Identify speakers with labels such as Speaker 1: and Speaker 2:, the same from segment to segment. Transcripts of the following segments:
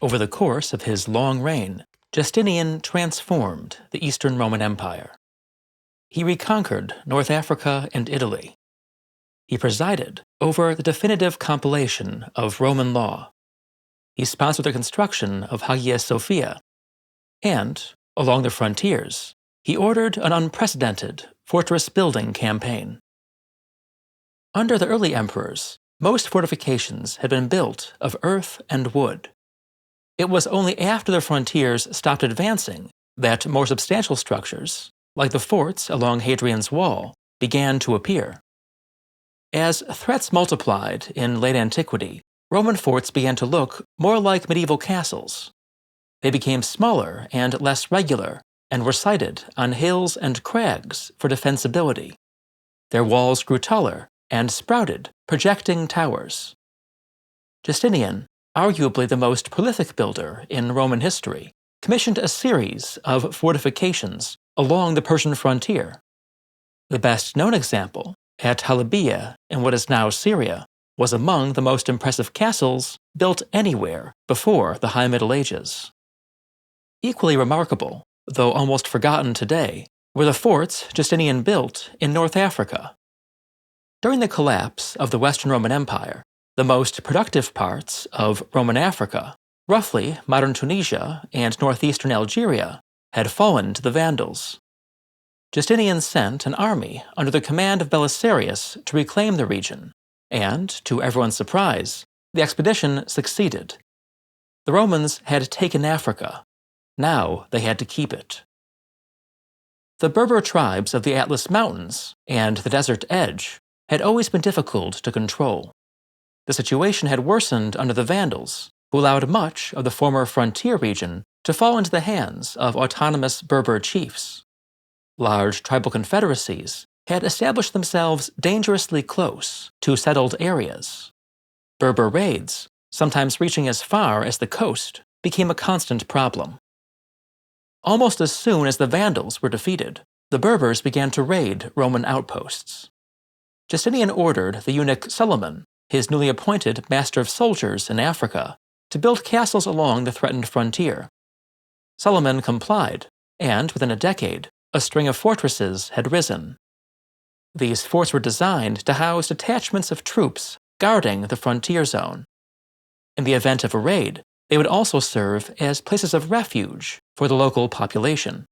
Speaker 1: Over the course of his long reign, Justinian transformed the Eastern Roman Empire. He reconquered North Africa and Italy. He presided over the definitive compilation of Roman law. He sponsored the construction of Hagia Sophia. And, along the frontiers, he ordered an unprecedented fortress-building campaign. Under the early emperors, most fortifications had been built of earth and wood. It was only after the frontiers stopped advancing that more substantial structures, like the forts along Hadrian's Wall, began to appear. As threats multiplied in late antiquity, Roman forts began to look more like medieval castles. They became smaller and less regular, and were sited on hills and crags for defensibility. Their walls grew taller and sprouted, projecting towers. Justinian, arguably the most prolific builder in Roman history, commissioned a series of fortifications along the Persian frontier. The best-known example, at Halabia in what is now Syria, was among the most impressive castles built anywhere before the High Middle Ages. Equally remarkable, though almost forgotten today, were the forts Justinian built in North Africa. During the collapse of the Western Roman Empire, the most productive parts of Roman Africa, roughly modern Tunisia and northeastern Algeria, had fallen to the Vandals. Justinian sent an army under the command of Belisarius to reclaim the region, and, to everyone's surprise, the expedition succeeded. The Romans had taken Africa. Now they had to keep it. The Berber tribes of the Atlas Mountains and the desert edge had always been difficult to control. The situation had worsened under the Vandals, who allowed much of the former frontier region to fall into the hands of autonomous Berber chiefs. Large tribal confederacies had established themselves dangerously close to settled areas. Berber raids, sometimes reaching as far as the coast, became a constant problem. Almost as soon as the Vandals were defeated, the Berbers began to raid Roman outposts. Justinian ordered the eunuch Suleiman, his newly appointed master of soldiers in Africa, to build castles along the threatened frontier. Suleiman complied, and within a decade, a string of fortresses had risen. These forts were designed to house detachments of troops guarding the frontier zone. In the event of a raid, they would also serve as places of refuge for the local population.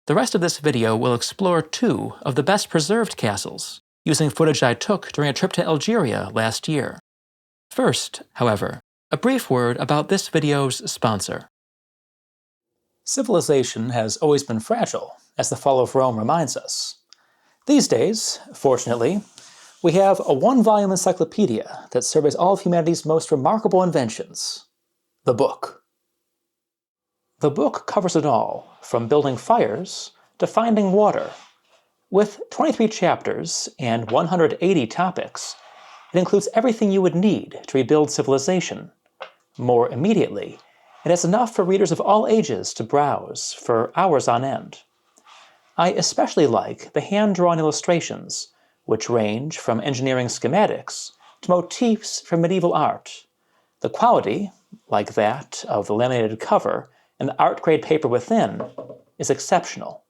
Speaker 1: The rest of this video will explore two of the best preserved castles, using footage I took during a trip to Algeria last year. First, however, a brief word about this video's sponsor. Civilization has always been fragile, as the fall of Rome reminds us. These days, fortunately, we have a one-volume encyclopedia that surveys all of humanity's most remarkable inventions, the book. The book covers it all, from building fires to finding water. With 23 chapters and 180 topics, it includes everything you would need to rebuild civilization. More immediately, it has enough for readers of all ages to browse for hours on end. I especially like the hand-drawn illustrations, which range from engineering schematics to motifs from medieval art. The quality, like that of the laminated cover and the art-grade paper within, is exceptional.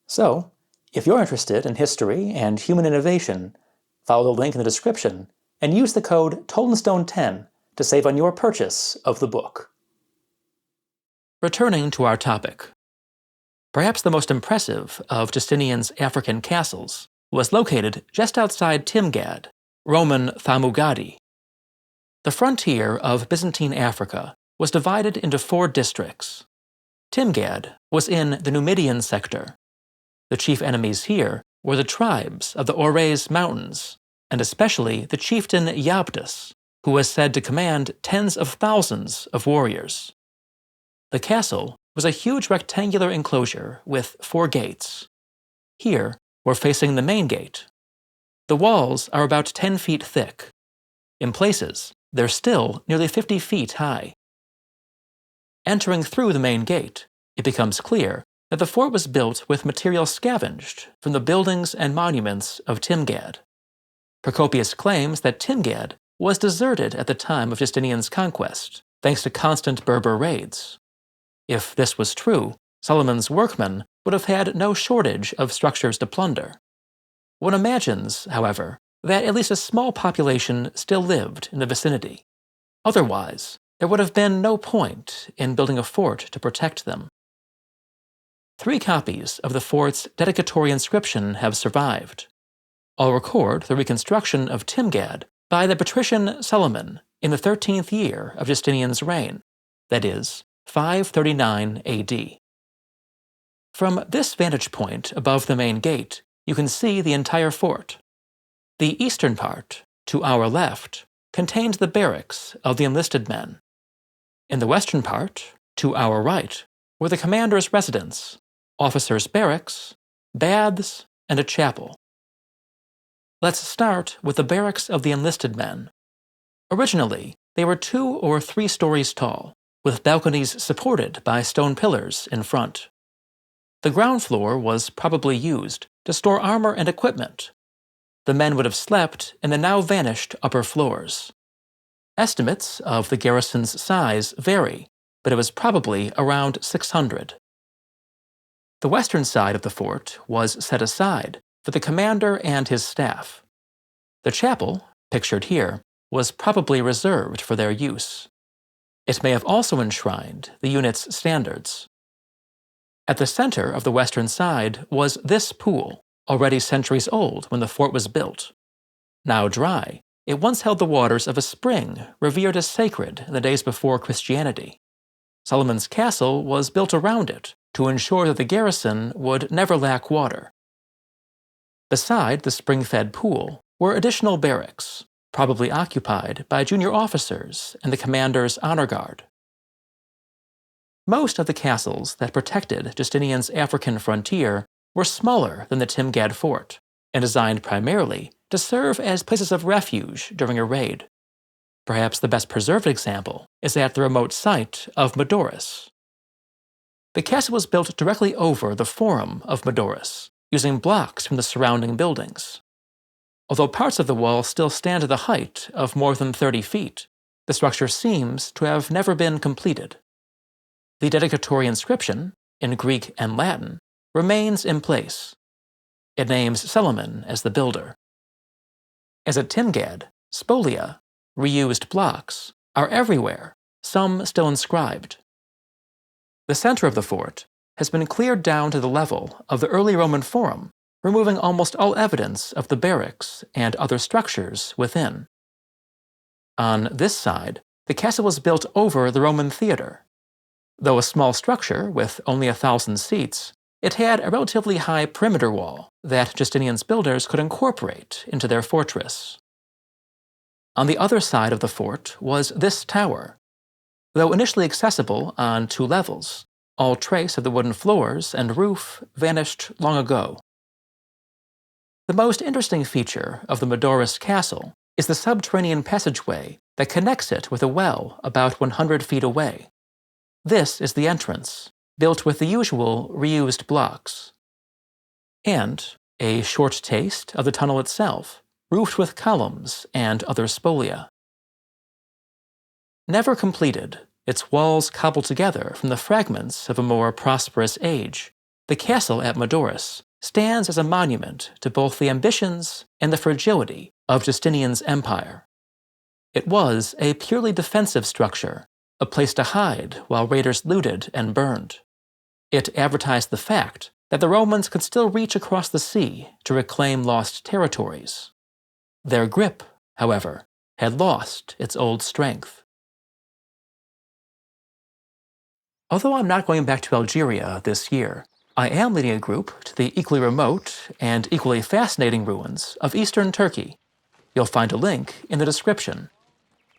Speaker 1: So, if you're interested in history and human innovation, follow the link in the description and use the code ToldenStone10 to save on your purchase of the book. Returning to our topic. Perhaps the most impressive of Justinian's African castles was located just outside Timgad, Roman Thamugadi. The frontier of Byzantine Africa was divided into 4 districts. Timgad was in the Numidian sector. The chief enemies here were the tribes of the Ores Mountains, and especially the chieftain Iabdus, who was said to command tens of thousands of warriors. The castle was a huge rectangular enclosure with 4 gates. Here, we're facing the main gate. The walls are about 10 feet thick. In places, they're still nearly 50 feet high. Entering through the main gate, it becomes clear that the fort was built with material scavenged from the buildings and monuments of Timgad. Procopius claims that Timgad was deserted at the time of Justinian's conquest, thanks to constant Berber raids. If this was true, Solomon's workmen would have had no shortage of structures to plunder. One imagines, however, that at least a small population still lived in the vicinity. Otherwise, there would have been no point in building a fort to protect them. 3 copies of the fort's dedicatory inscription have survived. All record the reconstruction of Timgad by the patrician Solomon in the 13th year of Justinian's reign, that is, 539 AD. From this vantage point above the main gate, you can see the entire fort. The eastern part, to our left, contains the barracks of the enlisted men. In the western part, to our right, were the commander's residence, officers' barracks, baths, and a chapel. Let's start with the barracks of the enlisted men. Originally, they were 2 or 3 stories tall, with balconies supported by stone pillars in front. The ground floor was probably used to store armor and equipment. The men would have slept in the now vanished upper floors. Estimates of the garrison's size vary, but it was probably around 600. The western side of the fort was set aside for the commander and his staff. The chapel, pictured here, was probably reserved for their use. It may have also enshrined the unit's standards. At the center of the western side was this pool, already centuries old when the fort was built. Now dry, it once held the waters of a spring revered as sacred in the days before Christianity. Solomon's castle was built around it to ensure that the garrison would never lack water. Beside the spring-fed pool were additional barracks, probably occupied by junior officers and the commander's honor guard. Most of the castles that protected Justinian's African frontier were smaller than the Timgad fort, and designed primarily to serve as places of refuge during a raid. Perhaps the best preserved example is at the remote site of Madauros. The castle was built directly over the Forum of Madauros, using blocks from the surrounding buildings. Although parts of the wall still stand at the height of more than 30 feet, the structure seems to have never been completed. The dedicatory inscription, in Greek and Latin, remains in place. It names Solomon as the builder. As at Timgad, spolia, reused blocks, are everywhere, some still inscribed. The center of the fort has been cleared down to the level of the early Roman Forum, removing almost all evidence of the barracks and other structures within. On this side, the castle was built over the Roman theater. Though a small structure with only 1,000 seats, it had a relatively high perimeter wall that Justinian's builders could incorporate into their fortress. On the other side of the fort was this tower. Though initially accessible on 2 levels, all trace of the wooden floors and roof vanished long ago. The most interesting feature of the Madauros Castle is the subterranean passageway that connects it with a well about 100 feet away. This is the entrance, built with the usual reused blocks. And a short taste of the tunnel itself, roofed with columns and other spolia. Never completed, its walls cobbled together from the fragments of a more prosperous age, the castle at Madauros stands as a monument to both the ambitions and the fragility of Justinian's empire. It was a purely defensive structure, a place to hide while raiders looted and burned. It advertised the fact that the Romans could still reach across the sea to reclaim lost territories. Their grip, however, had lost its old strength. Although I'm not going back to Algeria this year, I am leading a group to the equally remote and equally fascinating ruins of eastern Turkey. You'll find a link in the description.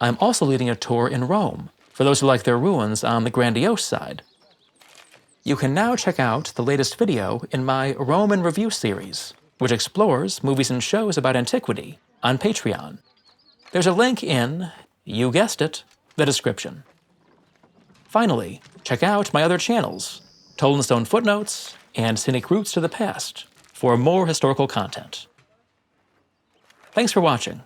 Speaker 1: I'm also leading a tour in Rome, for those who like their ruins on the grandiose side. You can now check out the latest video in my Roman Review series, which explores movies and shows about antiquity on Patreon. There's a link in, you guessed it, the description. Finally, check out my other channels, Toll & Stone Footnotes and Scenic Routes to the Past, for more historical content. Thanks for watching.